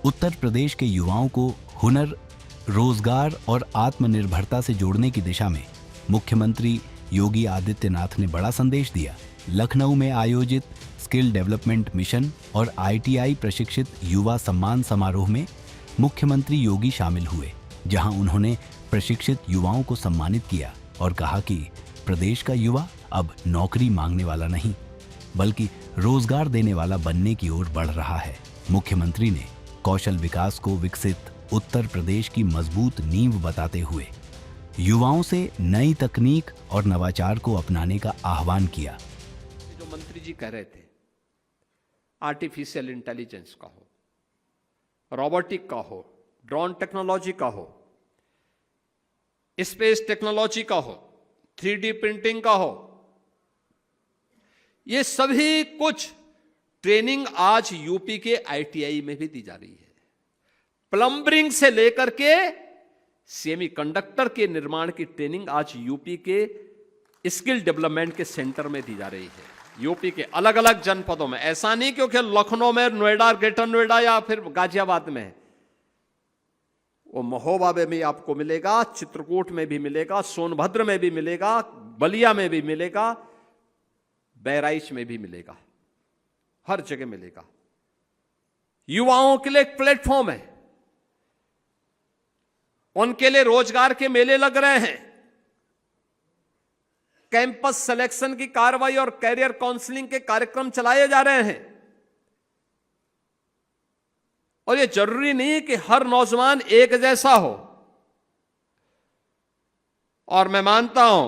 उत्तर प्रदेश के युवाओं को हुनर, रोजगार और आत्मनिर्भरता से जोड़ने की दिशा में मुख्यमंत्री योगी आदित्यनाथ ने बड़ा संदेश दिया। लखनऊ में आयोजित स्किल डेवलपमेंट मिशन और ITI प्रशिक्षित युवा सम्मान समारोह में मुख्यमंत्री योगी शामिल हुए, जहां उन्होंने प्रशिक्षित युवाओं को सम्मानित किया और कहा कि प्रदेश का युवा अब नौकरी मांगने वाला नहीं, बल्कि रोजगार देने वाला बनने की ओर बढ़ रहा है। मुख्यमंत्री ने कौशल विकास को विकसित उत्तर प्रदेश की मजबूत नींव बताते हुए युवाओं से नई तकनीक और नवाचार को अपनाने का आह्वान किया। जो मंत्री जी कह रहे थे, आर्टिफिशियल इंटेलिजेंस का हो, रोबोटिक का हो, ड्रोन टेक्नोलॉजी का हो, स्पेस टेक्नोलॉजी का हो, 3D प्रिंटिंग का हो, ये सभी कुछ ट्रेनिंग आज यूपी के ITI में भी दी जा रही है। प्लम्बरिंग से लेकर के सेमीकंडक्टर के निर्माण की ट्रेनिंग आज यूपी के स्किल डेवलपमेंट के सेंटर में दी जा रही है। यूपी के अलग अलग जनपदों में, ऐसा नहीं क्योंकि लखनऊ में, नोएडा, ग्रेटर नोएडा या फिर गाजियाबाद में, वो महोबा में भी आपको मिलेगा, चित्रकूट में भी मिलेगा, सोनभद्र में भी मिलेगा, बलिया में भी मिलेगा, बहराइच में भी मिलेगा, हर जगह मिलेगा। युवाओं के लिए एक प्लेटफॉर्म है, उनके लिए रोजगार के मेले लग रहे हैं, कैंपस सिलेक्शन की कार्रवाई और कैरियर काउंसलिंग के कार्यक्रम चलाए जा रहे हैं। और यह जरूरी नहीं कि हर नौजवान एक जैसा हो। और मैं मानता हूं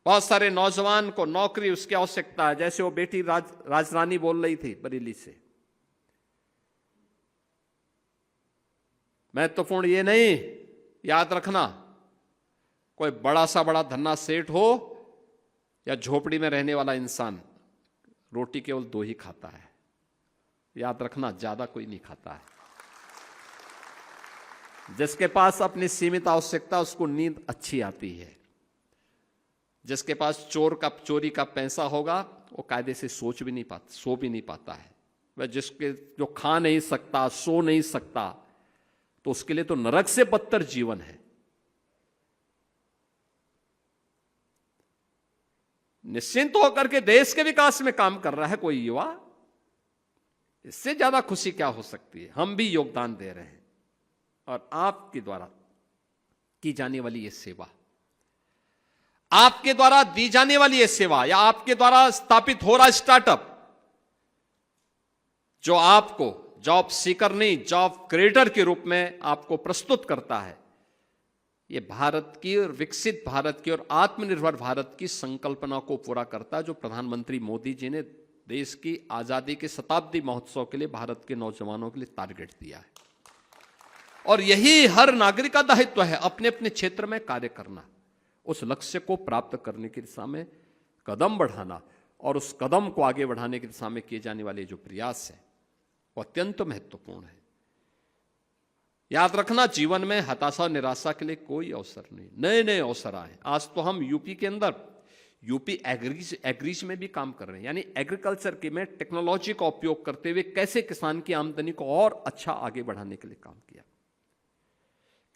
बहुत सारे नौजवान को नौकरी उसकी आवश्यकता है, जैसे वो बेटी राजरानी बोल रही थी बरेली से। महत्वपूर्ण ये नहीं, याद रखना, कोई बड़ा सा बड़ा धन्ना सेठ हो या झोपड़ी में रहने वाला इंसान, रोटी केवल 2 ही खाता है। याद रखना, ज्यादा कोई नहीं खाता है। जिसके पास अपनी सीमित आवश्यकता, उसको नींद अच्छी आती है। जिसके पास चोरी का पैसा होगा, वो कायदे से सो भी नहीं पाता है। वह जो खा नहीं सकता, सो नहीं सकता, तो उसके लिए तो नरक से बदतर जीवन है। निश्चिंत होकर के देश के विकास में काम कर रहा है कोई युवा, इससे ज्यादा खुशी क्या हो सकती है। हम भी योगदान दे रहे हैं, और आपके द्वारा की जाने वाली ये सेवा, आपके द्वारा दी जाने वाली ये सेवा, या आपके द्वारा स्थापित हो रहा स्टार्टअप, जो आपको जॉब सीकर नहीं, जॉब क्रिएटर के रूप में आपको प्रस्तुत करता है, ये भारत की और विकसित भारत की और आत्मनिर्भर भारत की संकल्पना को पूरा करता है, जो प्रधानमंत्री मोदी जी ने देश की आजादी के शताब्दी महोत्सव के लिए भारत के नौजवानों के लिए टारगेट दिया है। और यही हर नागरिक का दायित्व है, अपने अपने क्षेत्र में कार्य करना, उस लक्ष्य को प्राप्त करने की दिशा में कदम बढ़ाना, और उस कदम को आगे बढ़ाने की दिशा में किए जाने वाले जो प्रयास है वो अत्यंत महत्वपूर्ण है। याद रखना, जीवन में हताशा निराशा के लिए कोई अवसर नहीं, नए नए अवसर आए। आज तो हम यूपी के अंदर यूपी एग्रीज में भी काम कर रहे हैं, यानी एग्रीकल्चर के में टेक्नोलॉजी का उपयोग करते हुए कैसे किसान की आमदनी को और अच्छा आगे बढ़ाने के लिए काम किया,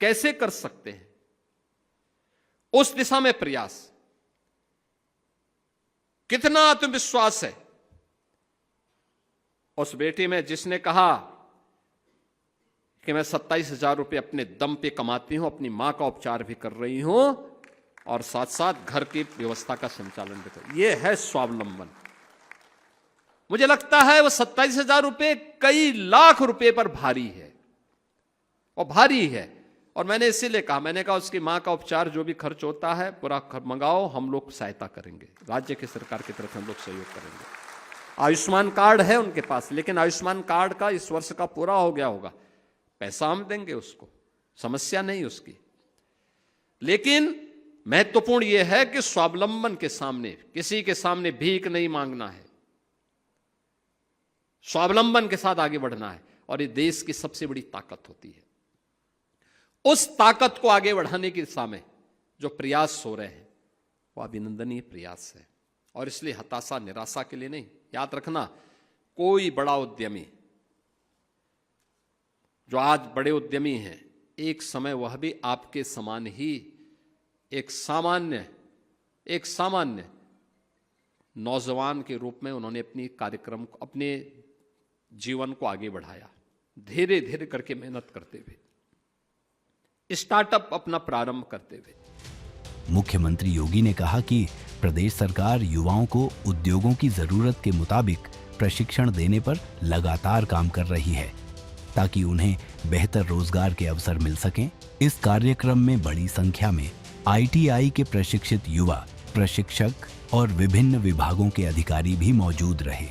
कैसे कर सकते हैं, उस दिशा में प्रयास। कितना आत्मविश्वास है उस बेटी में जिसने कहा कि मैं 27,000 रुपये अपने दम पे कमाती हूं, अपनी मां का उपचार भी कर रही हूं और साथ साथ घर की व्यवस्था का संचालन भी कर। यह है स्वावलंबन। मुझे लगता है वो 27,000 रुपये कई लाख रुपए पर भारी है, और भारी है। और मैंने इसीलिए कहा, मैंने कहा उसकी मां का उपचार जो भी खर्च होता है पूरा मंगाओ, हम लोग सहायता करेंगे, राज्य की सरकार की तरफ हम लोग सहयोग करेंगे। आयुष्मान कार्ड है उनके पास, लेकिन आयुष्मान कार्ड का इस वर्ष का पूरा हो गया होगा, पैसा हम देंगे उसको, समस्या नहीं उसकी। लेकिन महत्वपूर्ण यह है कि स्वावलंबन के सामने, किसी के सामने भीख नहीं मांगना है, स्वावलंबन के साथ आगे बढ़ना है, और ये देश की सबसे बड़ी ताकत होती है। उस ताकत को आगे बढ़ाने की दिशा में जो प्रयास हो रहे हैं वो अभिनंदनीय प्रयास है, और इसलिए हताशा निराशा के लिए नहीं। याद रखना, कोई बड़ा उद्यमी जो आज बड़े उद्यमी हैं, एक समय वह भी आपके समान ही एक सामान्य नौजवान के रूप में उन्होंने अपने जीवन को आगे बढ़ाया, धीरे धीरे करके मेहनत करते हुए, स्टार्टअप अपना प्रारंभ करते हुए। मुख्यमंत्री योगी ने कहा कि प्रदेश सरकार युवाओं को उद्योगों की जरूरत के मुताबिक प्रशिक्षण देने पर लगातार काम कर रही है ताकि उन्हें बेहतर रोजगार के अवसर मिल सकें। इस कार्यक्रम में बड़ी संख्या में ITI के प्रशिक्षित युवा, प्रशिक्षक और विभिन्न विभागों के अधिकारी भी मौजूद रहे।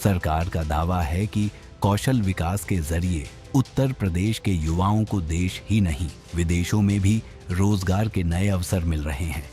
सरकार का दावा है कि कौशल विकास के जरिए उत्तर प्रदेश के युवाओं को देश ही नहीं, विदेशों में भी रोजगार के नए अवसर मिल रहे हैं।